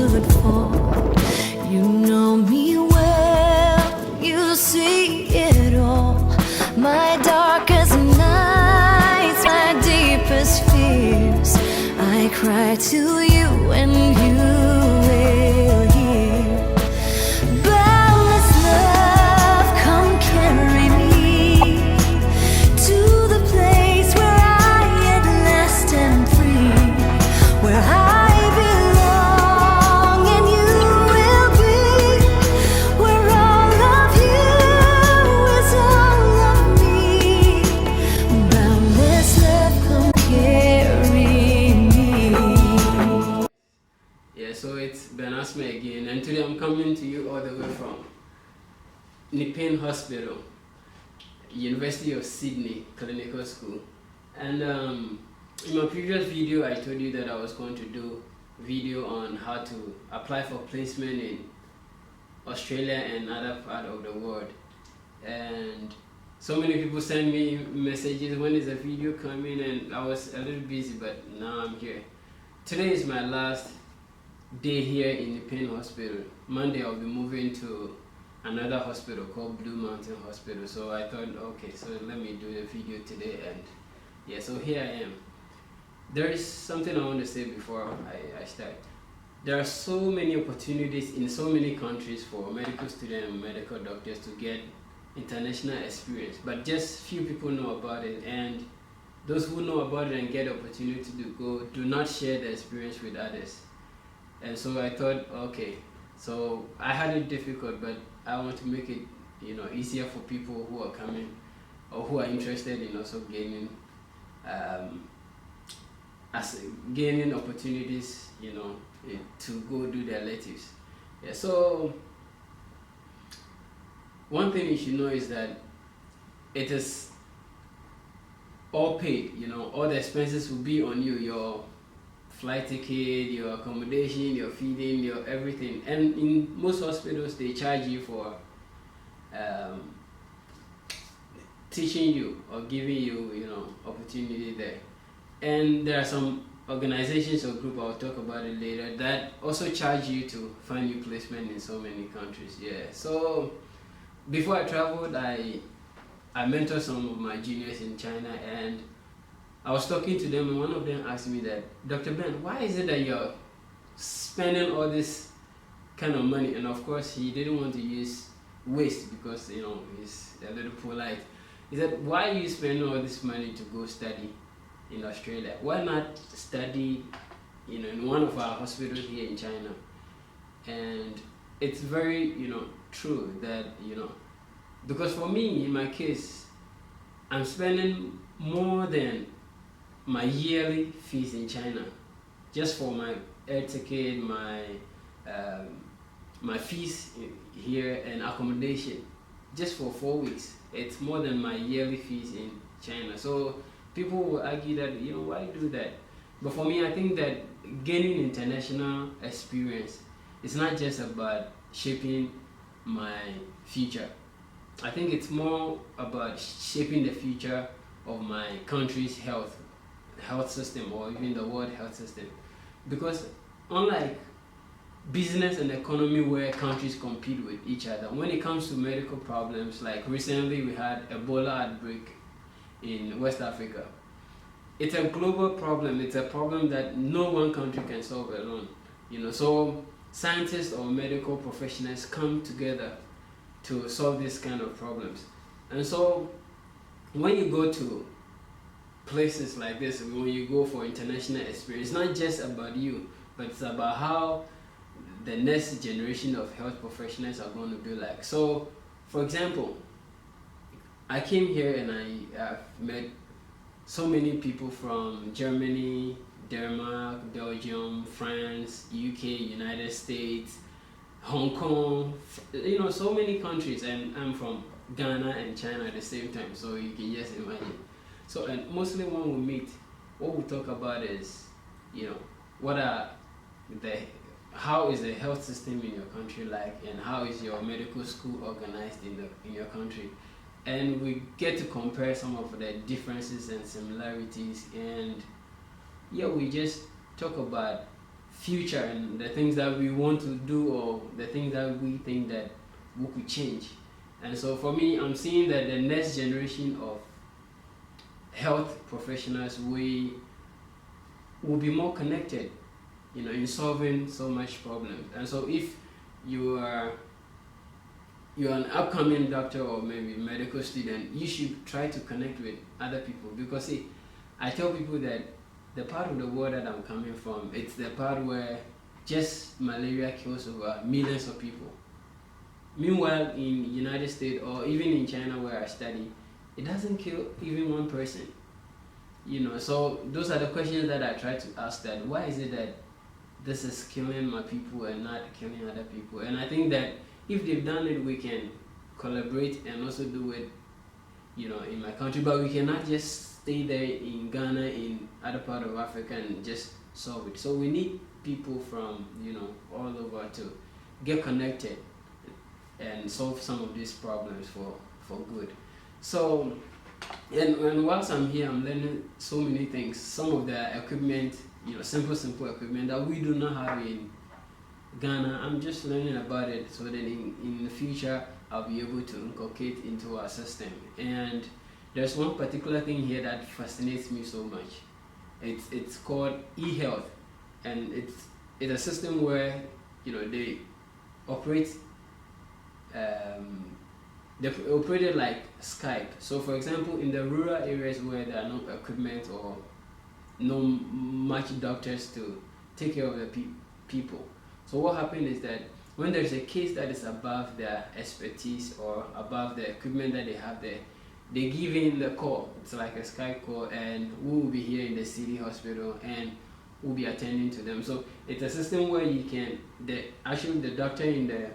stood for. You know me well, you see it all. My darkest nights, my deepest fears, I cry to you and you will hear. Boundless love, come carry me to the place where I at last am free, where I belong and you will be, where all of you is all of me. Boundless love, come carry me. Yeah, so it's been Asmah again, and today I'm coming to you all the way from Nepean Hospital, University of Sydney Clinical School. And in my previous video, I told you that I was going to do a video on how to apply for placement in Australia and other part of the world. And so many people send me messages, when is the video coming, and I was a little busy, but now I'm here. Today is my last day here in Nepean Hospital. Monday I'll be moving to another hospital called Blue Mountain Hospital. So I thought, okay, so let me do the video today, and yeah, so here I am. There is something I want to say before I start. There are so many opportunities in so many countries for medical students and medical doctors to get international experience, but just few people know about it, and those who know about it and get the opportunity to go do not share the experience with others. And so I thought, okay, so I had it difficult, but I want to make it, easier for people who are coming or who are interested in also gaining gaining opportunities, to go do their electives. Yeah, so one thing you should know is that it is all paid, all the expenses will be on you, your flight ticket, your accommodation, your feeding, your everything. And in most hospitals they charge you for teaching you or giving you, opportunity there. And there are some organizations or group, I'll talk about it later, that also charge you to find you placement in so many countries. Yeah, so before I traveled, I mentored some of my juniors in China, and I was talking to them, and one of them asked me that, Dr. Ben, why is it that you're spending all this kind of money? And of course he didn't want to use waste because he's a little polite. He said, why are you spending all this money to go study in Australia? Why not study in one of our hospitals here in China? And it's very true that because for me, in my case, I'm spending more than my yearly fees in China just for my air ticket, my fees here and accommodation just for 4 weeks. It's more than my yearly fees in China. So people will argue that why do that? But for me, I think that gaining international experience is not just about shaping my future. I think it's more about shaping the future of my country's health system, or even the world health system. Because unlike business and economy where countries compete with each other, when it comes to medical problems, like recently we had Ebola outbreak in West Africa. It's a global problem. It's a problem that no one country can solve alone. So scientists or medical professionals come together to solve this kind of problems. And so when you go to places like this, when you go for international experience, it's not just about you, but it's about how the next generation of health professionals are going to be like. So for example, I came here and I have met so many people from Germany, Denmark, Belgium, France, UK, United States, Hong Kong, so many countries, and I'm from Ghana and China at the same time, so you can just imagine. So, and mostly when we meet, what we talk about is, how is the health system in your country like, and how is your medical school organized in your country. And we get to compare some of the differences and similarities, and yeah, we just talk about future and the things that we want to do or the things that we think that we could change. And so for me, I'm seeing that the next generation of health professionals will be more connected, in solving so much problems. And so if you're an upcoming doctor or maybe medical student, you should try to connect with other people, because see, I tell people that the part of the world that I'm coming from, it's the part where just malaria kills over millions of people. Meanwhile, in United States or even in China where I study, it doesn't kill even one person. So those are the questions that I try to ask, that why is it that this is killing my people and not killing other people? And I think that if they've done it, we can collaborate and also do it, in my country. But we cannot just stay there in Ghana, in other part of Africa, and just solve it. So we need people from, all over to get connected and solve some of these problems for good. So, and whilst I'm here, I'm learning so many things. Some of the equipment, simple equipment that we do not have in Ghana, I'm just learning about it so that in the future I'll be able to inculcate into our system. And there's one particular thing here that fascinates me so much. It's called e-health, and it's a system where they operate they operate it like Skype. So for example, in the rural areas where there are no equipment or no much doctors to take care of the people, so what happens is that when there's a case that is above their expertise or above the equipment that they have there, they give in the call. It's like a Skype call, and we will be here in the city hospital and we'll be attending to them. So it's a system where you can, the doctor in the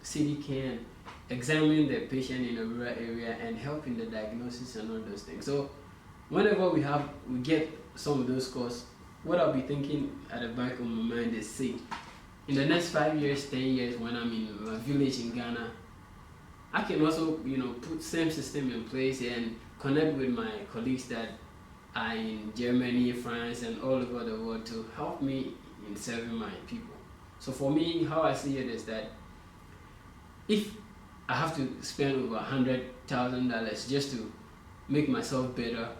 city can examine the patient in a rural area and help in the diagnosis and all those things. So whenever we get some of those calls, what I'll be thinking at the back of my mind is, see, in the next 5 years, 10 years, when I'm in a village in Ghana, I can also, put same system in place and connect with my colleagues that are in Germany, France, and all over the world to help me in serving my people. So for me, how I see it is that if I have to spend over $100,000 just to make myself better,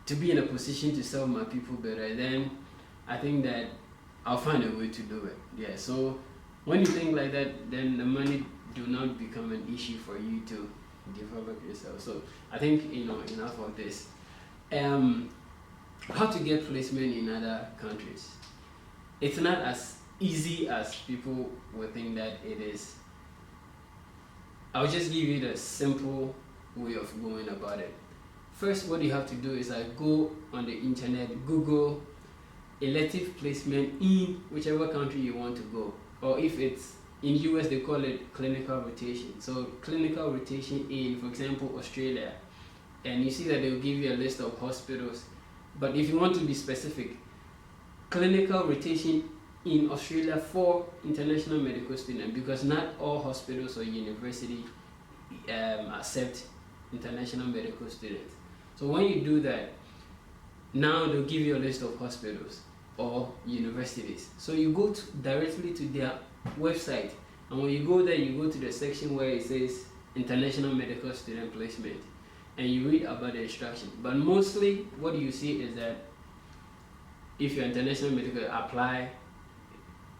to be in a position to serve my people better, then I think that I'll find a way to do it. Yeah. So when you think like that, then the money do not become an issue for you to develop yourself. So I think enough of this. How to get placement in other countries? It's not as easy as people would think that it is. I'll just give you the simple way of going about it. First, what you have to do is go on the internet, Google elective placement in whichever country you want to go. Or if it's in US, they call it clinical rotation. So clinical rotation in, for example, Australia. And you see that they'll give you a list of hospitals. But if you want to be specific, clinical rotation in Australia for international medical students, because not all hospitals or universities accept international medical students. So when you do that, now they'll give you a list of hospitals or universities. So you go directly to their website, and when you go there, you go to the section where it says international medical student placement, and you read about the instruction. But mostly what you see is that if you're international medical, apply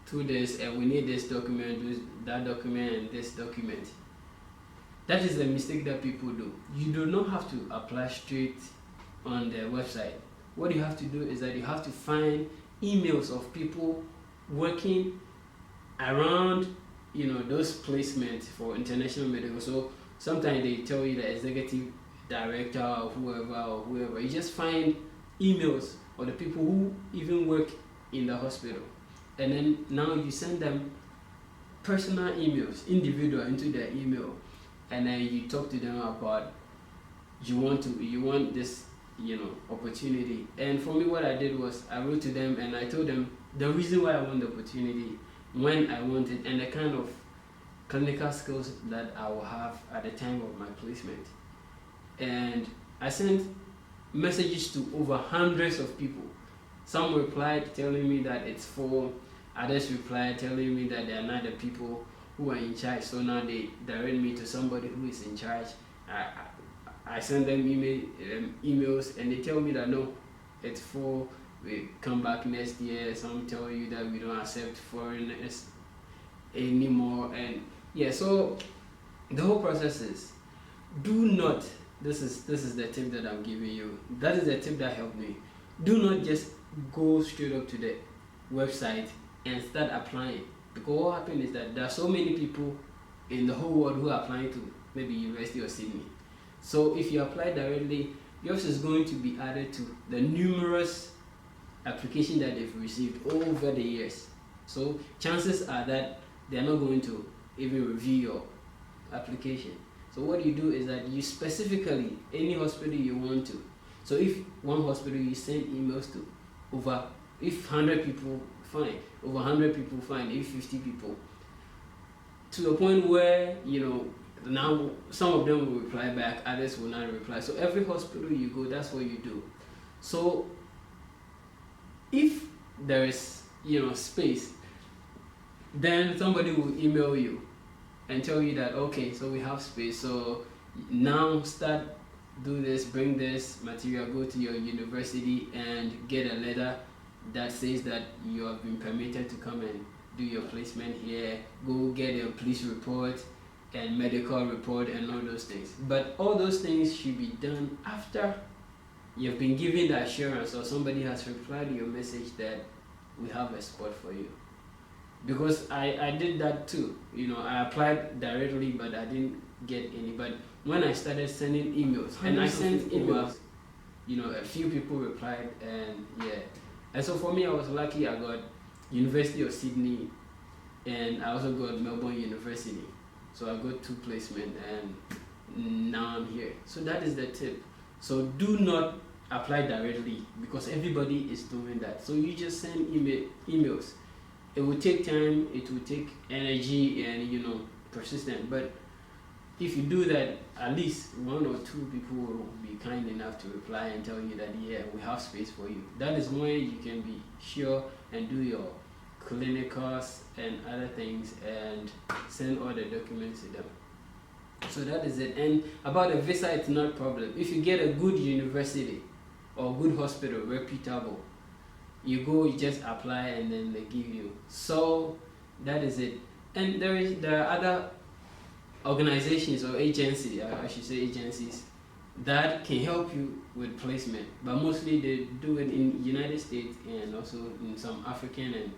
to this, and we need this document, that document, and this document. That is the mistake that people do. You do not have to apply straight on their website. What you have to do is that you have to find emails of people working around those placements for international medical. So sometimes they tell you the executive director or whoever. You just find emails or the people who even work in the hospital, and then now you send them personal emails, individual, into their email, and then you talk to them about you want this opportunity. And for me, what I did was I wrote to them and I told them the reason why I want the opportunity, when I want it, and the kind of clinical skills that I will have at the time of my placement. And I sent messages to over hundreds of people. Some replied telling me that it's for Others reply telling me that they are not the people who are in charge, so now they direct me to somebody who is in charge. I send them emails, and they tell me that no, it's full. We come back next year. Some tell you that we don't accept foreigners anymore, and yeah. So the whole process is, do not. This is the tip that I'm giving you. That is the tip that helped me. Do not just go straight up to the website and start applying, because what happens is that there are so many people in the whole world who are applying to maybe University of Sydney. So if you apply directly, yours is going to be added to the numerous applications that they've received over the years. So chances are that they're not going to even review your application. So what you do is that you specifically, any hospital you want to. So if one hospital you send emails to, over, if 100 people, fine. Over 100 people, fine. If 50 people, to a point where, now some of them will reply back, others will not reply. So every hospital you go, that's what you do. So if there is, space, then somebody will email you and tell you that, okay, so we have space, so now start, do this, bring this material, go to your university and get a letter that says that you have been permitted to come and do your placement here. Go get your police report and medical report and all those things. But all those things should be done after you've been given the assurance, or somebody has replied to your message that we have a spot for you. Because I did that too. I applied directly, but I didn't get any. But when I started sending emails, and I sent emails, a few people replied, and yeah. And so for me, I was lucky. I got University of Sydney, and I also got Melbourne University. So I got 2 placements, and now I'm here. So that is the tip. So do not apply directly, because everybody is doing that. So you just send emails. It will take time, it will take energy, and persistent. But if you do that, at least 1 or 2 people will be kind enough to reply and tell you that, yeah, we have space for you. That is when you can be sure and do your clinicals and other things and send all the documents to them. So that is it. And about the visa, it's not a problem. If you get a good university or good hospital, reputable, you go, you just apply, and then they give you. So that is it. And there are other organizations or agencies, I should say agencies, that can help you with placement, but mostly they do it in United States and also in some African and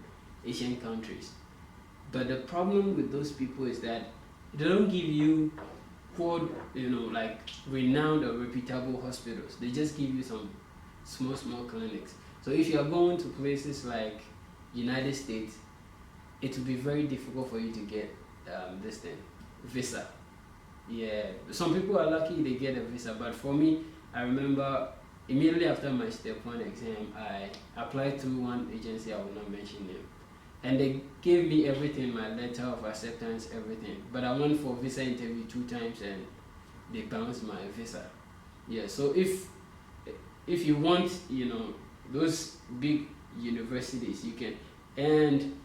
Asian countries. But the problem with those people is that they don't give you like renowned or reputable hospitals. They just give you some small clinics. So if you are going to places like United States, it will be very difficult for you to get visa. Yeah, some people are lucky they get a visa, but for me, I remember immediately after my step 1 exam, I applied to one agency, I will not mention them, and they gave me everything, my letter of acceptance, everything. But I went for visa interview 2 times and they bounced my visa. Yeah, so if you want, those big universities, you can, and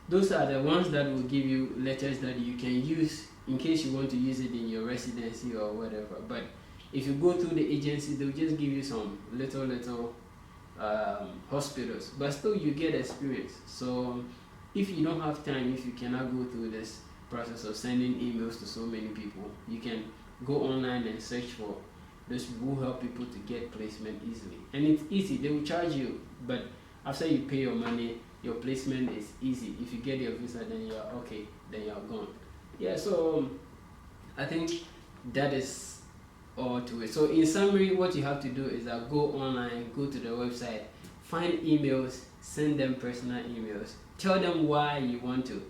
those are the ones that will give you letters that you can use in case you want to use it in your residency or whatever. But if you go through the agency, they'll just give you some little hospitals, but still you get experience. So if you don't have time, if you cannot go through this process of sending emails to so many people, you can go online and search for those people who help people to get placement easily. And it's easy, they will charge you, but after you pay your money, your placement is easy. If you get your visa, then you're okay, then you're gone. Yeah, so I think that is all to it. So in summary, what you have to do is that go online, go to the website, find emails, send them personal emails, tell them why you want to.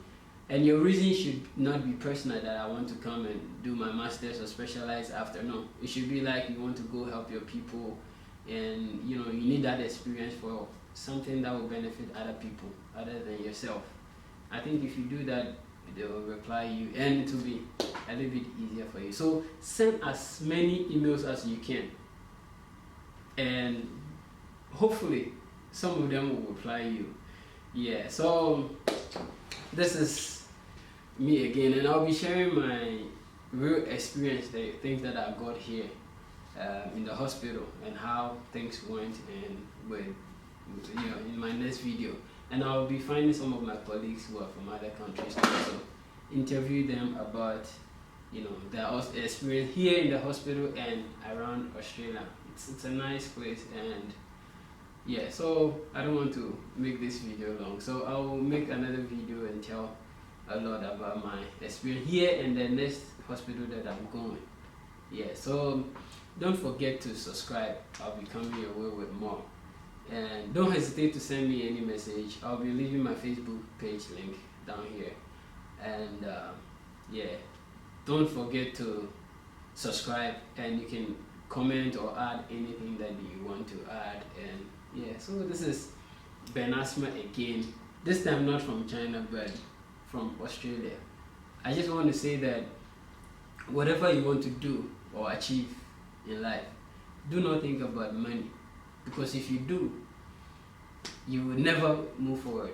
And your reason should not be personal, that I want to come and do my master's or specialize after. No, it should be like you want to go help your people, and you need that experience for something that will benefit other people other than yourself. I think if you do that, they will reply you, and it will be a little bit easier for you. So send as many emails as you can, and hopefully some of them will reply you. Yeah, so this is me again, and I'll be sharing my real experience, the things that I got here in the hospital, and how things went, and with in my next video. And I'll be finding some of my colleagues who are from other countries to also interview them about their experience here in the hospital and around Australia. It's a nice place, and yeah, so I don't want to make this video long, so I will make another video and tell a lot about my experience here and the next hospital that I'm going. Yeah, so don't forget to subscribe. I'll be coming your way with more, and don't hesitate to send me any message. I'll be leaving my Facebook page link down here, and yeah, don't forget to subscribe, and you can comment or add anything that you want to add. And yeah, so this is Asmah again, this time not from China but from Australia. I just want to say that whatever you want to do or achieve in life, do not think about money, because if you do, you will never move forward.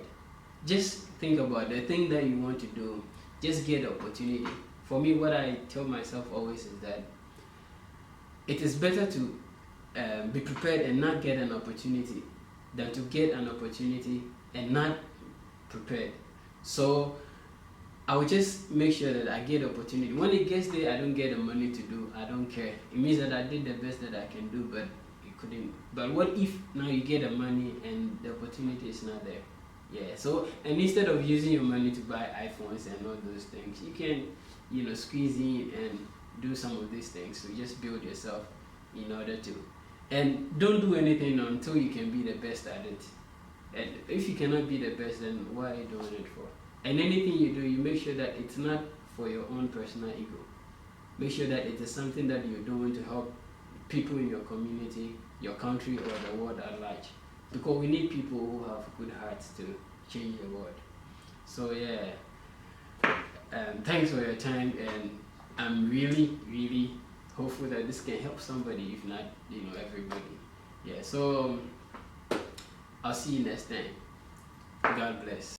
Just think about the thing that you want to do. Just get the opportunity. For me, what I tell myself always is that it is better to be prepared and not get an opportunity than to get an opportunity and not prepared. So I will just make sure that I get the opportunity. When it gets there, I don't get the money to do, I don't care. It means that I did the best that I can do, but it couldn't. But what if now you get the money and the opportunity is not there? Yeah, so, and instead of using your money to buy iPhones and all those things, you can, squeeze in and do some of these things to just build yourself in order to. And don't do anything until you can be the best at it. And if you cannot be the best, then what are you doing it for? And anything you do, you make sure that it's not for your own personal ego. Make sure that it is something that you're doing to help people in your community, your country, or the world at large. Because we need people who have good hearts to change the world. So yeah, thanks for your time, and I'm really, really hopeful that this can help somebody, if not, everybody. Yeah, so I'll see you next time. God bless.